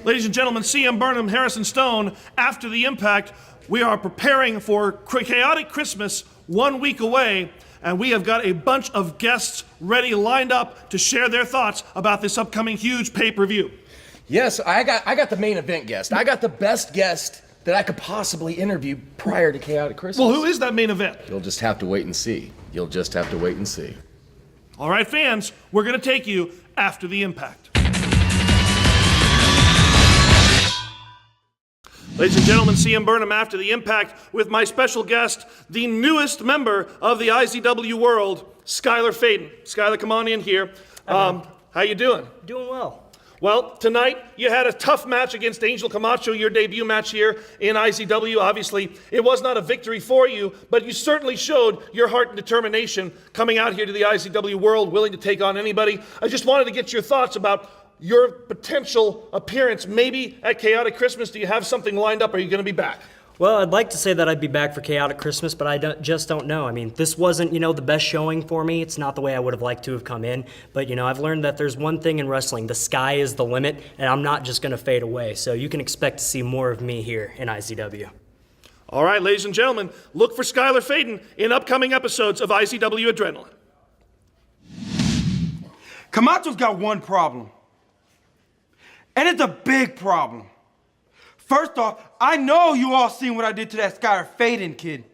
Ladies and gentlemen, CM Burnham, Harrison Stone, After the Impact. We are preparing for Chaotic Christmas 1 week away, and we have got a bunch of guests ready, lined up to share their thoughts about this upcoming huge pay-per-view. Yes, I got the main event guest. I got the best guest that I could possibly interview prior to Chaotic Christmas. Well, who is that main event? You'll just have to wait and see. You'll just have to wait and see. All right, fans, we're going to take you after the impact. Ladies and gentlemen, CM Burnham, After the Impact, with my special guest, the newest member of the IZW world, Skyla Faden. Skyla, come on in here. How you doing? Doing well. Well, tonight you had a tough match against Angel Camacho, your debut match here in IZW. Obviously, it was not a victory for you, but you certainly showed your heart and determination coming out here to the IZW world, willing to take on anybody. I just wanted to get your thoughts about your potential appearance, maybe at Chaotic Christmas. Do you have something lined up? Are you going to be back? Well, I'd like to say that I'd be back for Chaotic Christmas, but I just don't know. I mean, this wasn't, the best showing for me. It's not the way I would have liked to have come in. But, I've learned that there's one thing in wrestling. The sky is the limit, and I'm not just going to fade away. So you can expect to see more of me here in IZW. All right, ladies and gentlemen, look for Skyla Faden in upcoming episodes of IZW Adrenaline. Camacho's got one problem. And it's a big problem. First off, I know you all seen what I did to that Skyla Faden kid.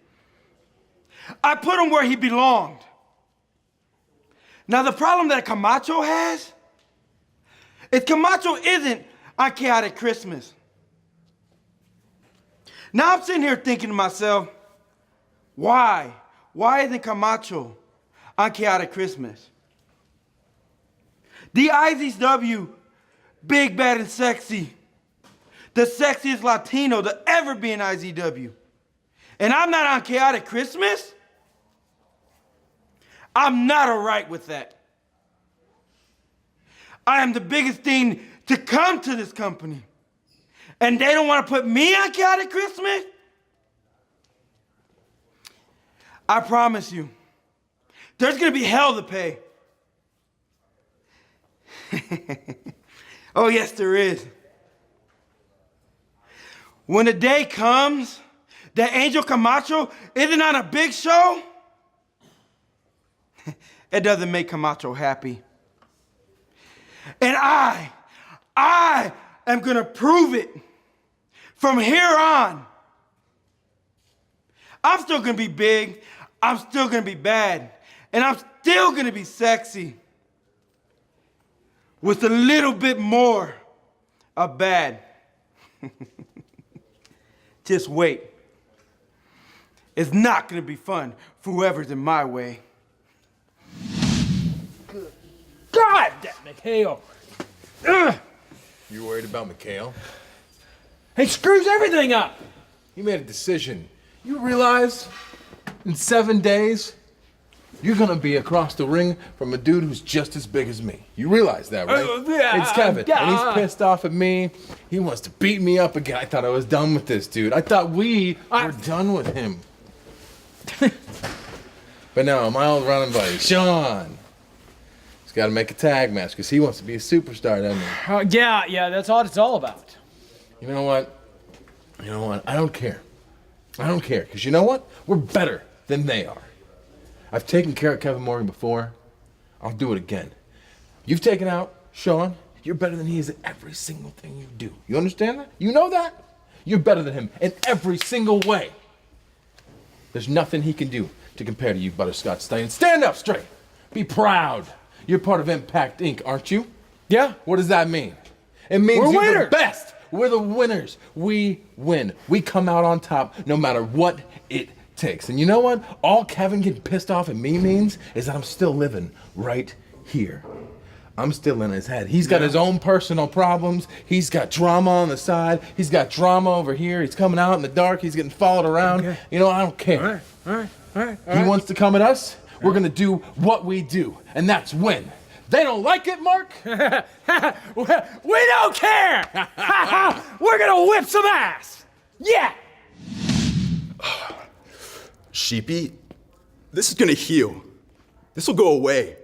I put him where he belonged. Now the problem that Camacho has is Camacho isn't on Chaotic Christmas. Now I'm sitting here thinking to myself, why? Why isn't Camacho on Chaotic Christmas? The IZW, big, bad, and sexy. The sexiest Latino to ever be in IZW. And I'm not on Chaotic Christmas? I'm not all right with that. I am the biggest thing to come to this company. And they don't want to put me on Chaotic Christmas? I promise you, there's going to be hell to pay. Oh, yes, there is. When the day comes that Angel Camacho isn't on a big show, it doesn't make Camacho happy. And I am gonna prove it from here on. I'm still gonna be big, I'm still gonna be bad, and I'm still gonna be sexy. With a little bit more of bad. Just wait. It's not gonna be fun for whoever's in my way. God damn McHale! Ugh. You worried about McHale? He screws everything up! He made a decision. You realize in 7 days, you're gonna be across the ring from a dude who's just as big as me. You realize that, right? Yeah, It's Kevin, and he's pissed off at me. He wants to beat me up again. I thought I was done with this dude. I thought we were done with him. But no, my old running buddy, Sean, he's gotta make a tag match because he wants to be a superstar, doesn't he? Yeah, that's all it's all about. You know what? I don't care. I don't care, because you know what? We're better than they are. I've taken care of Kevin Morgan before. I'll do it again. You've taken out Sean. You're better than he is at every single thing you do. You understand that? You know that? You're better than him in every single way. There's nothing he can do to compare to you, Butterscotch Stallion. Stand up straight. Be proud. You're part of Impact Inc., aren't you? Yeah. What does that mean? It means We're you're winners. the best. We're the winners. We win. We come out on top no matter what it takes. And you know what? All Kevin getting pissed off at me means is that I'm still living right here. I'm still in his head. He's got his own personal problems. He's got drama on the side. He's got drama over here. He's coming out in the dark. He's getting followed around. Okay. You know, I don't care. All right. He wants to come at us. We're going to do what we do, and that's win. They don't like it, Mark? We don't care! We're gonna whip some ass! Yeah! Sheepy, this is gonna heal. This will go away.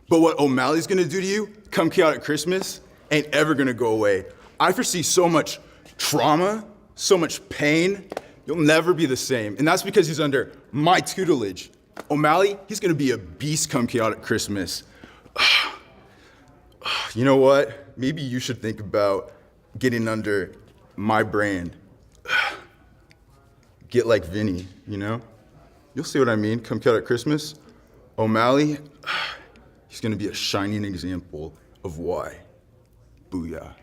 But what OMalley's gonna do to you come Chaotic Christmas ain't ever gonna go away. I foresee so much trauma, so much pain. You'll never be the same. And that's because he's under my tutelage. OMalley, he's gonna be a beast come Chaotic Christmas. You know what? Maybe you should think about getting under my brand. Get like Vinny, you know? You'll see what I mean come Chaotic Christmas. OMalley, he's gonna be a shining example of why. Booyah.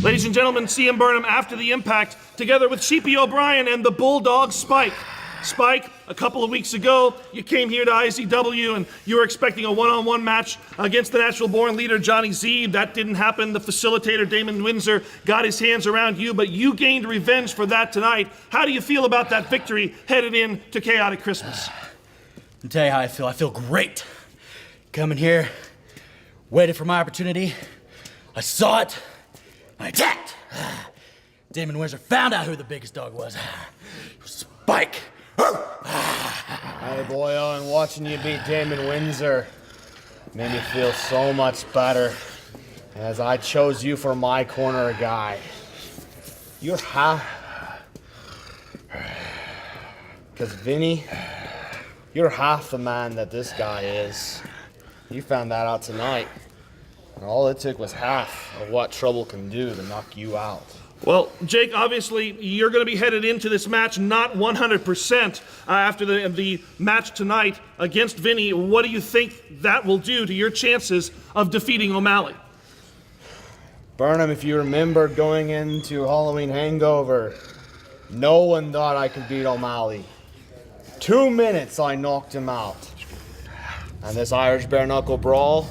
Ladies and gentlemen, CM Burnham After the Impact, together with Sheepy O'Brien and the Bulldog Spike. Spike, a couple of weeks ago, you came here to IZW and you were expecting a one-on-one match against the natural-born leader, Johnny Z. That didn't happen. The facilitator, Damon Windsor, got his hands around you, but you gained revenge for that tonight. How do you feel about that victory headed in to Chaotic Christmas? I'll tell you how I feel. I feel great. Coming here, waited for my opportunity. I saw it. I attacked. Damon Windsor found out who the biggest dog was. Spike. Hey, boyo, and watching you beat Damon Windsor made me feel so much better, as I chose you for my corner guy. You're half... Because, Vinny, you're half the man that this guy is. You found that out tonight. And all it took was half of what trouble can do to knock you out. Well, Jake, obviously, you're going to be headed into this match not 100% after the match tonight against Vinny. What do you think that will do to your chances of defeating OMalley? Burnham, if you remember going into Halloween Hangover, no one thought I could beat OMalley. 2 minutes I knocked him out. And this Irish bare knuckle brawl,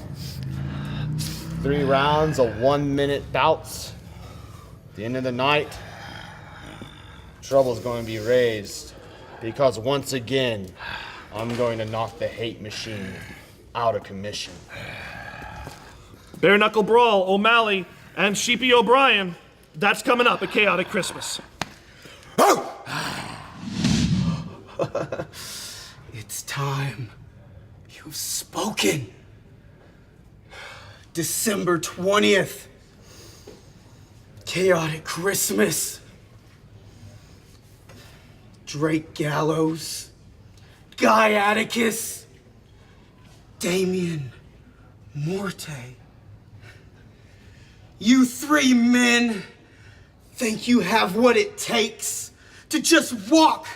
3 rounds of 1-minute bouts. At the end of the night, trouble's going to be raised because once again, I'm going to knock the hate machine out of commission. Bare knuckle brawl, OMalley, and Sheepy O'Brien. That's coming up at Chaotic Christmas. It's time. You've spoken. December 20th. Chaotic Christmas. Drake Gallows. Guy Atticus. Damien Morte. You 3 men think you have what it takes to just walk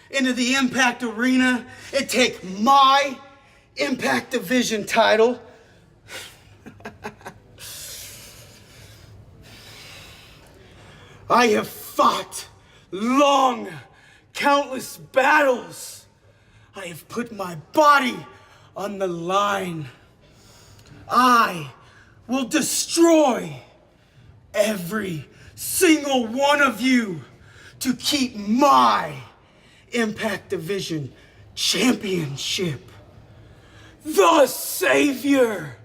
into the Impact Arena and take my Impact Division title? I have fought long, countless battles. I have put my body on the line. I will destroy every single one of you to keep my Impact Division championship. The Savior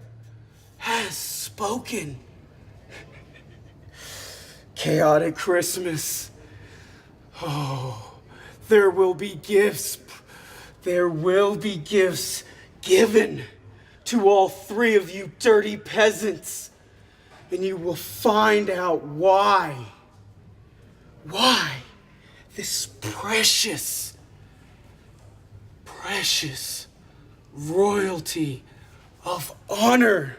has spoken. Chaotic Christmas. Oh, there will be gifts. There will be gifts given to all 3 of you dirty peasants. And you will find out why this precious royalty of honor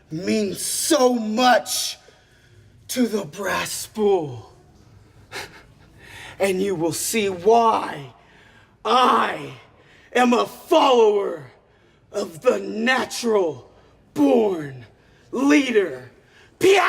means so much to the brass bull. And you will see why I am a follower of the natural born leader. Pew!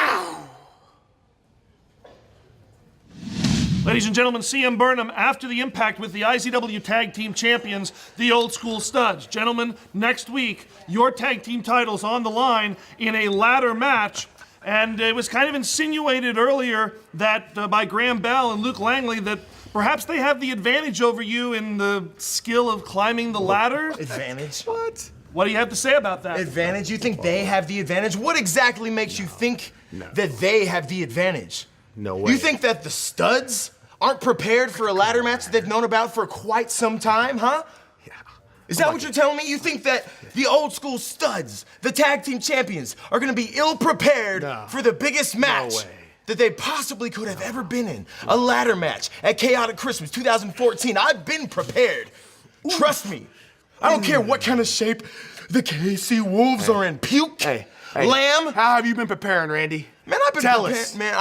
Ladies and gentlemen, CM Burnham After the Impact with the IZW Tag Team Champions, the Old School Studs. Gentlemen, next week, your tag team titles on the line in a ladder match. And it was kind of insinuated earlier that by Graham Bell and Luke Langley that perhaps they have the advantage over you in the skill of climbing the ladder. Advantage? What? What do you have to say about that? Advantage? You think they have the advantage? What exactly makes you think that they have the advantage? No way. You think that the studs aren't prepared for a ladder match that they've known about for quite some time, huh? Yeah. Is that what you're telling me? You think that the old school studs, the tag team champions, are gonna be ill-prepared for the biggest match that they possibly could have ever been in? A ladder match at Chaotic Christmas 2014. I've been prepared. Trust me. I don't care what kind of shape the KC Wolves are in. Puke, lamb. How have you been preparing, Randy? Man, I've been preparing. Man,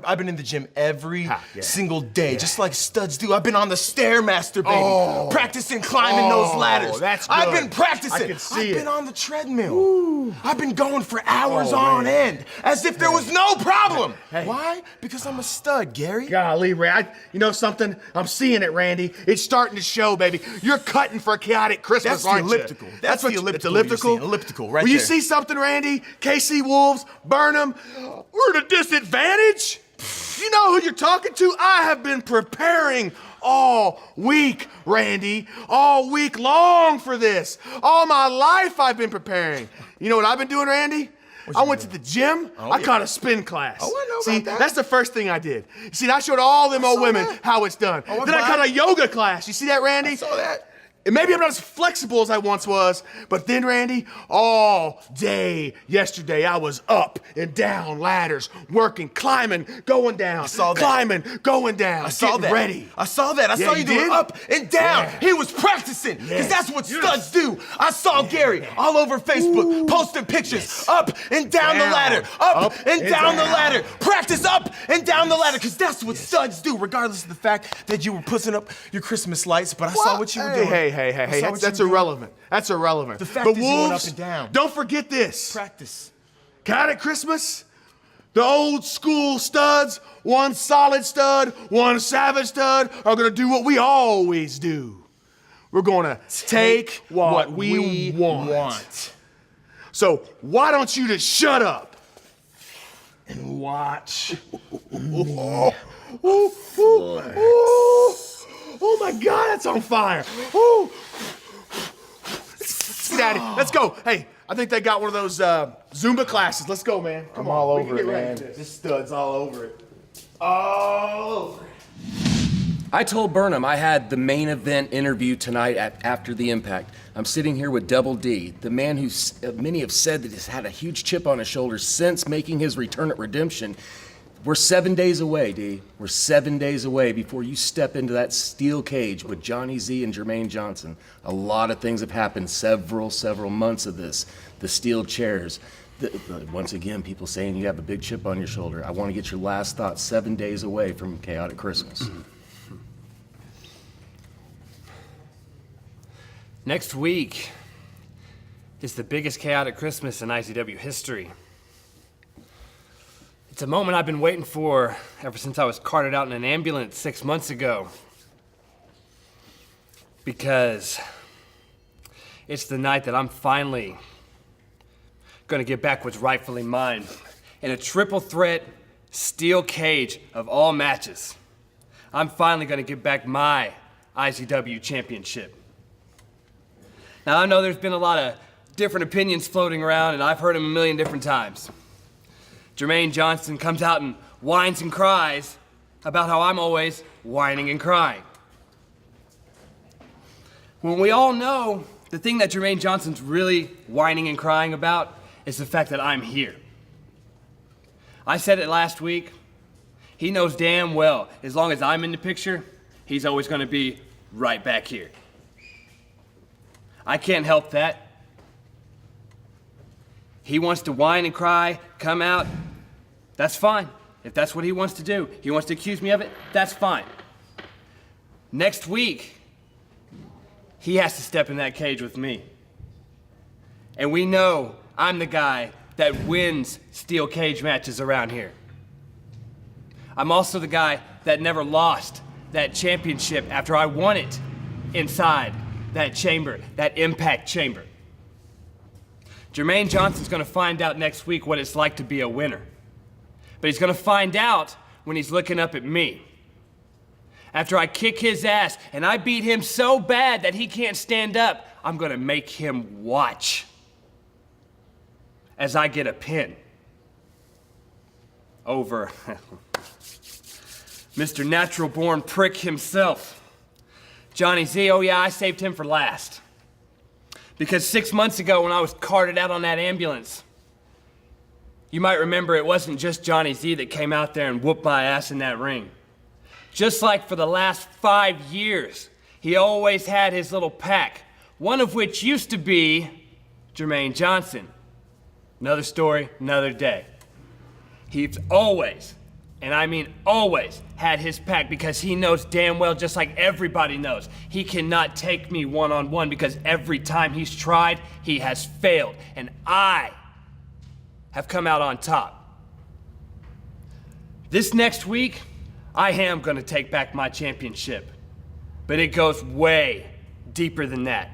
I've been in the gym every single day, just like studs do. I've been on the Stairmaster, baby, practicing climbing those ladders. That's good. I've been practicing. I can see I've it. been on the treadmill. I've been going for hours on end, as if there was no problem. Why? Because I'm a stud, Gary. Golly, Randy. You know something? I'm seeing it, Randy. It's starting to show, baby. You're cutting for a chaotic Christmas, That's the aren't elliptical. you? That's the what elliptical It's elliptical? you're seeing. Elliptical, right Will you there. see something, Randy? KC Wolves, Burnham, we're at a disadvantage. You know who you're talking to? I have been preparing all week, Randy. All week long for this. All my life I've been preparing. You know what I've been doing, Randy? I went to the gym. I caught a spin class. Oh, I know See, about that. that's the first thing I did. See, I showed all them old saw women that. how it's done. Oh, Then I caught a yoga class. You see that, Randy? I saw that. And maybe I'm not as flexible as I once was, but then, Randy, all day yesterday, I was up and down ladders, working, climbing, going down, saw that. climbing, going down, I saw getting that. ready. I saw that. I saw you you doing did? up and down. Yeah. He was practicing, because Yes. that's what studs do. I saw Gary all over Facebook posting pictures up and down the Down. ladder, up Up and and down the down. ladder. Practice up and down the ladder, because that's what studs do, regardless of the fact that you were pussing up your Christmas lights. But I saw what you were doing. Hey, I saw what that's you were doing. irrelevant. That's irrelevant. The fact but is you went up Wolves, and down. don't forget this. Practice. Chaotic Christmas, the old school studs, one solid stud, one savage stud, are gonna do what we always do. We're gonna take what we want. So why don't you just shut up and watch? Oh my God, that's on fire. Ooh. Daddy, let's go. Hey, I think they got one of those Zumba classes. Let's go, man. Come I'm on. all We can over get it, ready man. for this. This stud's all over it. All over it. I told Burnham I had the main event interview tonight at After the Impact. I'm sitting here with Double D, the man who many have said that has had a huge chip on his shoulder since making his return at Redemption. We're 7 days away, D. We're 7 days away before you step into that steel cage with Johnny Z and Jermaine Johnson. A lot of things have happened, several months of this. The steel chairs. Once again, people saying you have a big chip on your shoulder. I want to get your last thoughts 7 days away from Chaotic Christmas. Next week is the biggest Chaotic Christmas in IZW history. It's a moment I've been waiting for ever since I was carted out in an ambulance 6 months ago. Because it's the night that I'm finally gonna get back what's rightfully mine in a triple threat steel cage of all matches. I'm finally gonna get back my IZW championship. Now, I know there's been a lot of different opinions floating around, and I've heard them a million different times. Jermaine Johnson comes out and whines and cries about how I'm always whining and crying. When we all know the thing that Jermaine Johnson's really whining and crying about is the fact that I'm here. I said it last week. He knows damn well, as long as I'm in the picture, he's always gonna be right back here. I can't help that. He wants to whine and cry, come out, that's fine. If that's what he wants to do, he wants to accuse me of it, that's fine. Next week, he has to step in that cage with me. And we know I'm the guy that wins steel cage matches around here. I'm also the guy that never lost that championship after I won it inside that chamber, that impact chamber. Jermaine Johnson's gonna find out next week what it's like to be a winner. But he's gonna find out when he's looking up at me. After I kick his ass and I beat him so bad that he can't stand up, I'm gonna make him watch as I get a pin over Mr. Natural Born Prick himself. Johnny Z, oh yeah, I saved him for last. Because 6 months ago when I was carted out on that ambulance, you might remember it wasn't just Johnny Z that came out there and whooped my ass in that ring. Just like for the last 5 years, he always had his little pack, one of which used to be Jermaine Johnson. Another story, another day. He's always, and I mean always, had his pack because he knows damn well, just like everybody knows, he cannot take me one-on-one because every time he's tried, he has failed. And I have come out on top. This next week, I am gonna take back my championship. But it goes way deeper than that.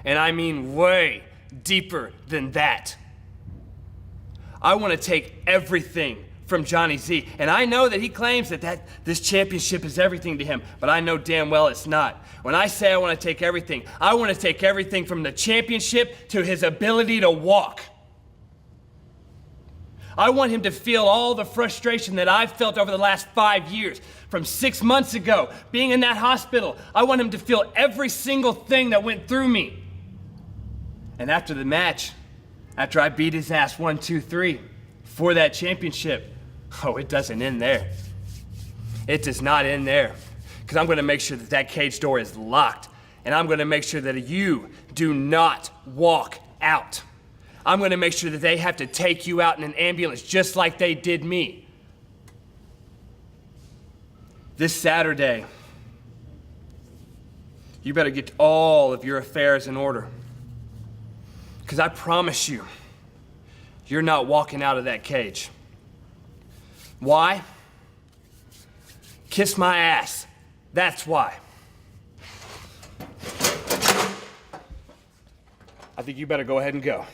And I mean way deeper than that. I want to take everything from Johnny Z. And I know that he claims that this championship is everything to him, but I know damn well it's not. When I say I want to take everything, I want to take everything from the championship to his ability to walk. I want him to feel all the frustration that I've felt over the last 5 years. From 6 months ago, being in that hospital, I want him to feel every single thing that went through me. And after the match, after I beat his ass 1, 2, 3 for that championship, oh, it doesn't end there. It does not end there. Because I'm going to make sure that that cage door is locked. And I'm going to make sure that you do not walk out. I'm going to make sure that they have to take you out in an ambulance just like they did me. This Saturday, you better get all of your affairs in order. Because I promise you, you're not walking out of that cage. Why? Kiss my ass. That's why. I think you better go ahead and go.